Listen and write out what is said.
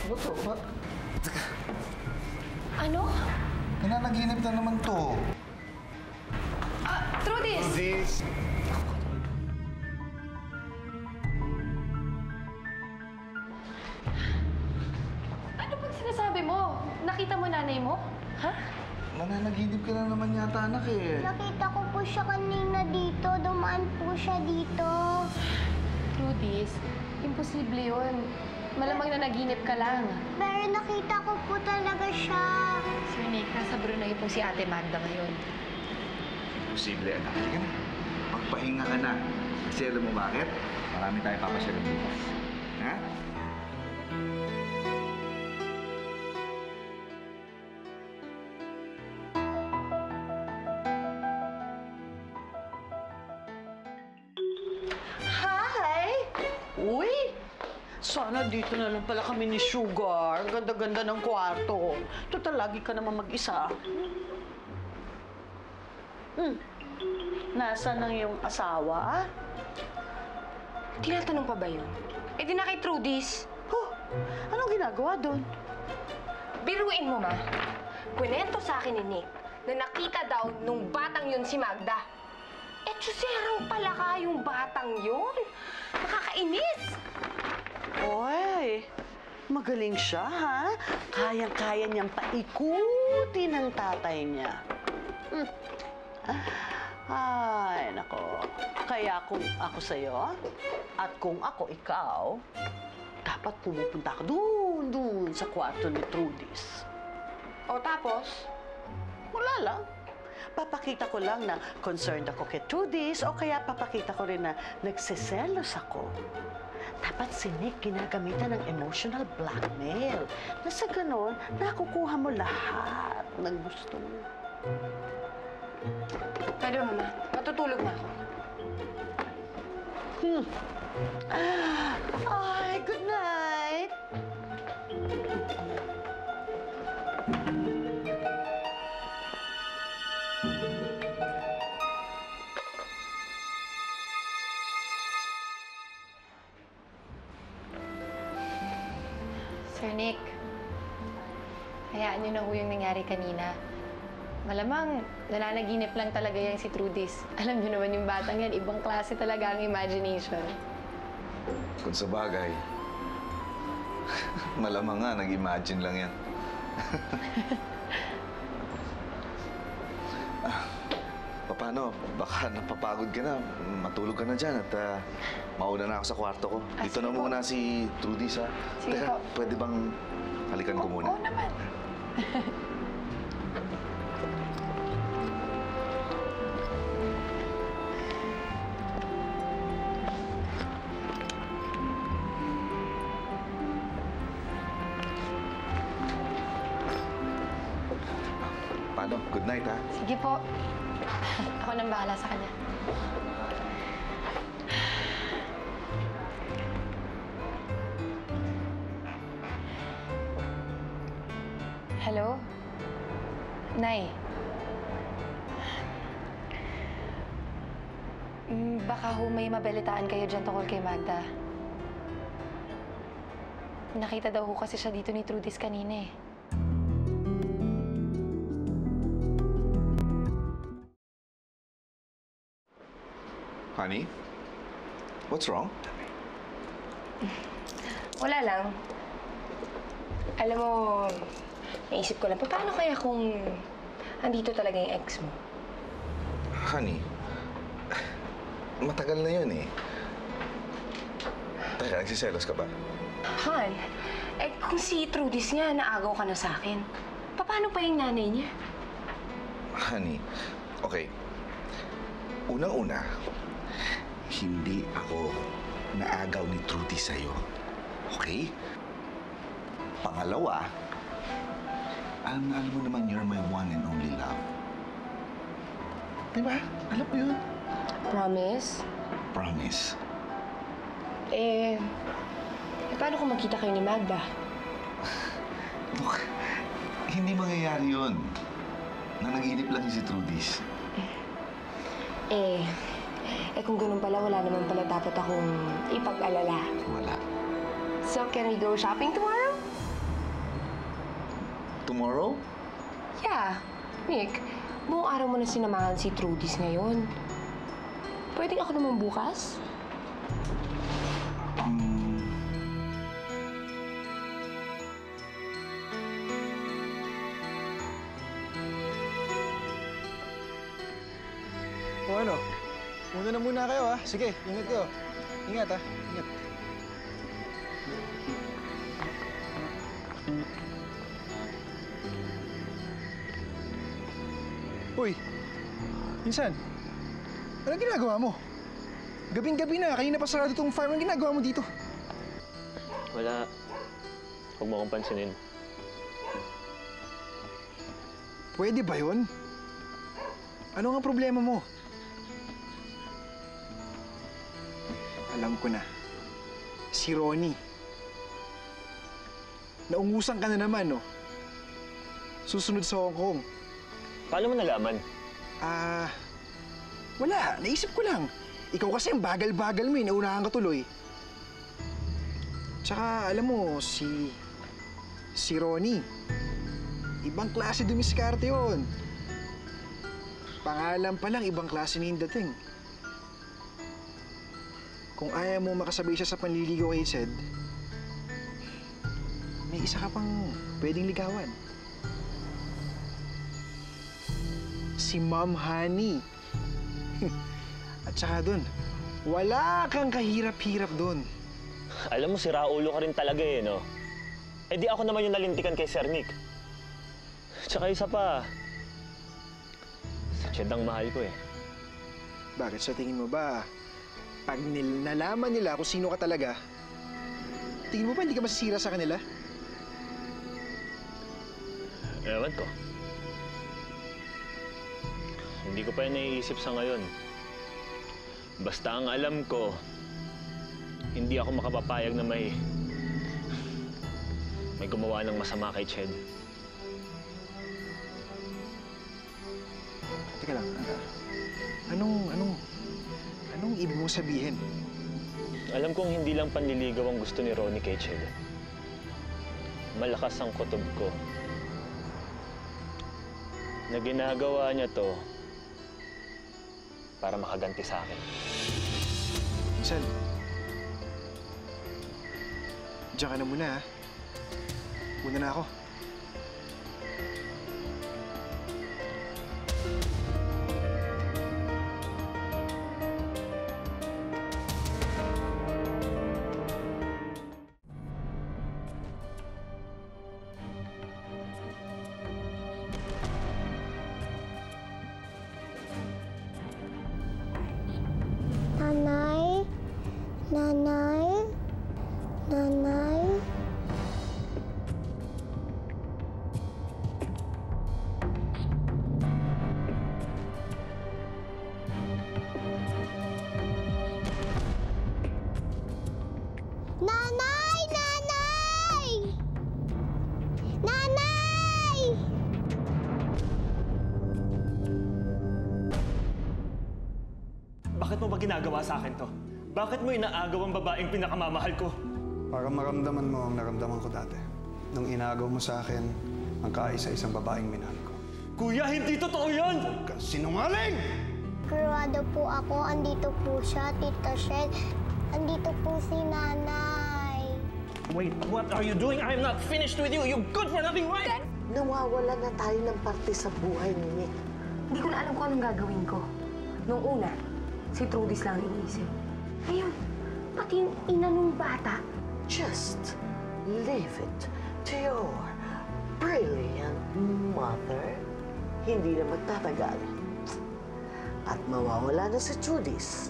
Ba't to? Ano? Nananaginip na naman to. Trudis! Trudis! Ano bang sinasabi mo? Nakita mo nanay mo? Ha? Nananaginip ka na naman yata, anak eh. Nakita ko po siya kanina dito. Dumaan po siya dito. Trudis, imposible yun. Malamang na naginip ka lang. Pero nakita ko po talaga siya. Sir Nick, nasa Brunei po si Ate Magda ngayon. Posible, anak. Sige na. Magpahinga ka na. Kasi alam mo bakit? Marami tayo papasyalan bukas. Ha? Hi! Uy! Sana dito na lang pala kami ni Sugar. Ganda-ganda ng kwarto. Total, lagi ka naman mag-isa. Nasaan ang iyong asawa? Tinatanong pa ba yun? Eh di na kay Trudis. Oh, anong ginagawa doon? Biruin mo, ma. Kwento sa akin ni Nick na nakita daw nung batang yun si Magda. Eh, tsuserang pala ka yung batang yun. Nakakainis! Oy, magaling siya, ha? Kayang-kaya niyang paikutin ng tatay niya. Ay, nako. Kaya kung ako sa'yo, at kung ako ikaw, dapat pumupunta ka doon sa kwarto ni Trudis. O tapos? Wala lang. Papakita ko lang na concerned ako kay Trudis o kaya papakita ko rin na nagsiselos ako. Dapat si Nick ginagamitan ng emotional blackmail. Na sa ganon, nakukuha mo lahat ng gusto mo. Pwede mo, ma. Matutulog na ako. Ay, good night! Sir Nick, hayaan niyo na ho yung nangyari kanina. Malamang, nananaginip lang talaga yan si Trudis. Alam niyo naman yung batang yan, ibang klase talaga ang imagination. Kung sa bagay, malamang nga, nag-imagine lang yan. Paano? Baka napapagod ka na. Matulog ka na dyan at mauna na ako sa kwarto ko. Dito na muna si Trudis, ha? Sige Teka, po. pwede bang halikan ko muna? Oo naman. Paano? Good night, ha? Sige po. Ako nang bahala sa kanya. Hello? Nay. Baka ho may mabalitaan kayo dyan tungkol kay Magda. Nakita daw ho kasi siya dito ni Trudis kanina eh. Honey? What's wrong? Wala lang. Alam mo, naisip ko lang, paano kaya kung andito talaga yung ex mo? Honey, matagal na yun eh. Teka, nagsiselos ka ba? Han, eh kung si Trudis nga, naagaw ka na sa akin. Paano pa yung nanay niya? Honey, okay. Unang-una, hindi ako naagaw ni Trudy sa'yo. Okay? Pangalawa, alam mo naman you're my one and only love. Diba? Alam mo yun? Promise? Promise. Paano kung magkita kayo ni Magda? Look, hindi mangyayari yun. Nanaginip lang si Trudis. Kung ganun pala, wala naman pala dapat akong ipag-alala. Wala. So, can we go shopping tomorrow? tomorrow? Yeah. Nick, buong araw mo na sinamahan si Trudis ngayon. Pwedeng ako naman bukas? O ano? Muna na muna kayo, ha? Sige, ingat kayo. Ingat, ha? Ingat. Uy! Minsan, anong ginagawa mo? Gabing-gabi na, kanina pa sarado tong farm. Anong ginagawa mo dito? Wala. Huwag mo akong pansinin. Pwede ba yun? Ano nga problema mo? Alam ko na. Si Ronnie. Naungusan ka na naman, no? Susunod sa Hong Kong. Paano mo nalaman? Wala. Naisip ko lang. Ikaw kasi ang bagal-bagal mo, naunahan ka tuloy. Tsaka, alam mo, si Ronnie. Ibang klase dumiskarte yun. Pangalan pa lang, ibang klase na yung dating. Kung ayaw mo makasabay siya sa panliligaw kay Sed, may isa ka pang pwedeng ligawan. Si Ma'am Honey. At saka dun, wala kang kahirap-hirap dun. Alam mo, si Raulo ka rin talaga eh, no? Eh di ako naman yung nalintikan kay Sir Nick. Tsaka isa pa, si Ched ang mahal ko eh. Bakit sa tingin mo ba, pag nalaman nila kung sino ka talaga, tingin mo ba hindi ka masisira sa kanila? Ewan ko. Hindi ko pa yun naiisip sa ngayon. Basta ang alam ko, hindi ako makapapayag na may gumawa ng masama kay Ched. Teka lang, anong ibig mong sabihin? Alam kong hindi lang panliligaw ang gusto ni Ronnie kay Ched. Malakas ang kutob ko na ginagawa niya to para makaganti sa akin. Minsan, diyan ka na muna, ha? Muna na ako. Nanay? Nanay? Nanay? Nanay! Nanay! Nanay! Bakit mo ba ginagawa sa akin to? Bakit mo inaagaw ang babaeng pinakamamahal ko? Para maramdaman mo ang naramdaman ko dati. Nung inagaw mo sa akin ang kaisa-isang babaeng minahal ko. Kuya, hindi totoo yan! Sinungaling! Kurado po ako. Andito po siya, Tita Shed. Andito po si Nanay. Wait, what are you doing? I'm not finished with you. You're good for nothing, right? Nawawala na tayo ng parte sa buhay ni Nick. Hindi ko na alam kung anong gagawin ko. Nung una, si Trudis lang ang iniisip. Ngayon, pati yung ina nung bata. Just leave it to your brilliant mother. Hindi na magtatagal. At mawawala na si Trudis